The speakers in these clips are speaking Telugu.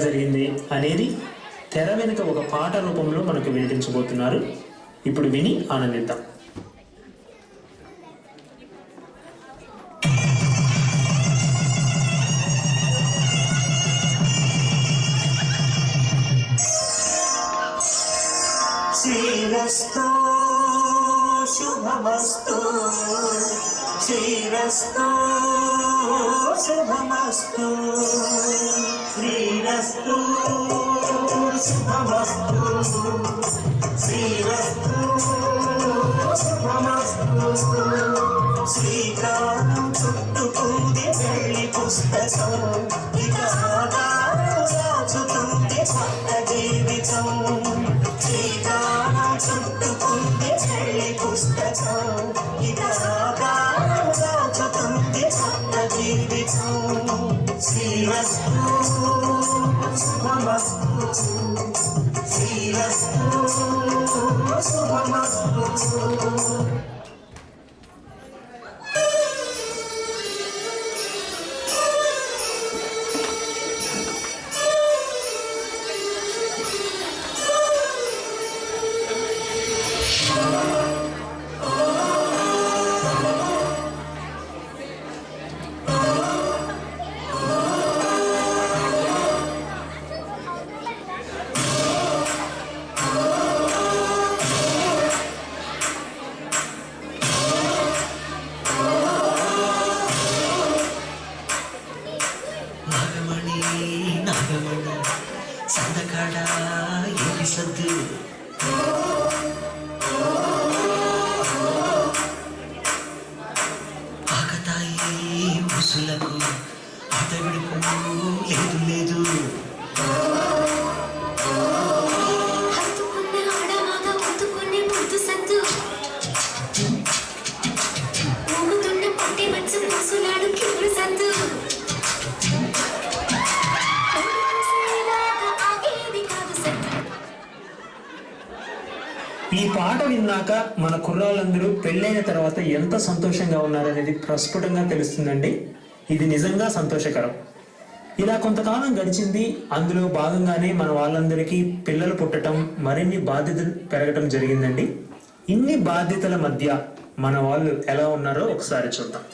జరిగింది అనేది తెర వెనుక ఒక పాట రూపంలో మనకు వినిపించబోతున్నారు. ఇప్పుడు విని ఆనందిద్దాం. శ్రీరస్తు శుభమస్తు, శ్రీరస్తు శుభమస్తు, శ్రీరస్తు శుభమస్తు, శ్రీరస్తు శుభమస్తు. శ్రీకారం చుట్టుకుంది పెళ్లి పుస్తకం, ఇక రాజుతుంది కొత్త జీవితం. శ్రీకారం చుట్టుకుంది పెళ్లి పుస్తకం, ఇక రాజుతుంది కొత్త జీవితం. శ్రీరస్తు శుభమస్తు, శ్రీరస్తు శుభమస్తు. నాగమణి సందకాడ ఏమి సద్దు, ఆకతాయి ముసులకు ఆట విడుపు లేదు లేదు. ఈ పాట విన్నాక మన కుర్రాళ్ళందరూ పెళ్ళైన తర్వాత ఎంత సంతోషంగా ఉన్నారనేది ప్రస్ఫుటంగా తెలుస్తుందండి. ఇది నిజంగా సంతోషకరం. ఇలా కొంతకాలం గడిచింది. అందులో భాగంగానే మన వాళ్ళందరికీ పిల్లలు పుట్టడం, మరిన్ని బాధ్యతలు పెరగటం జరిగిందండి. ఇన్ని బాధ్యతల మధ్య మన వాళ్ళు ఎలా ఉన్నారో ఒకసారి చూద్దాం.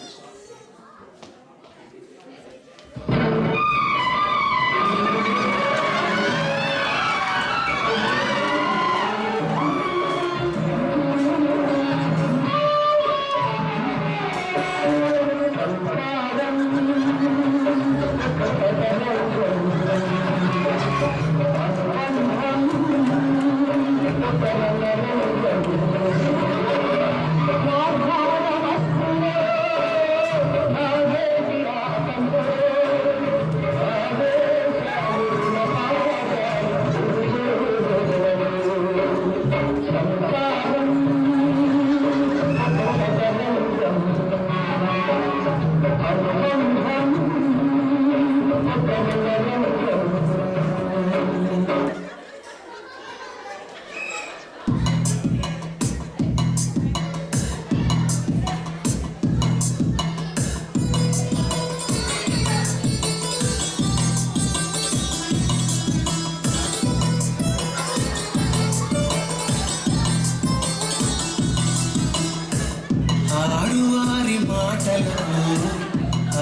ఆడువారి మాటలకు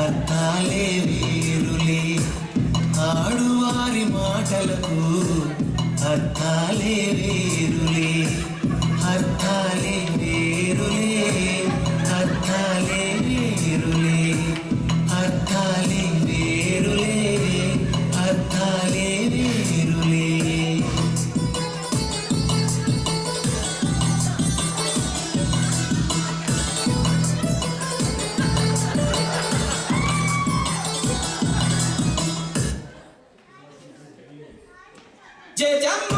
అర్థాలే వేరులే, ఆడువారి మాటలకు అర్థాలే వేరులే, అర్థాలే వేరులే, అర్థాలే వేరులే, అర్థాలే వేరులే, అర్థాలే వేరులే. జయ జమ్మ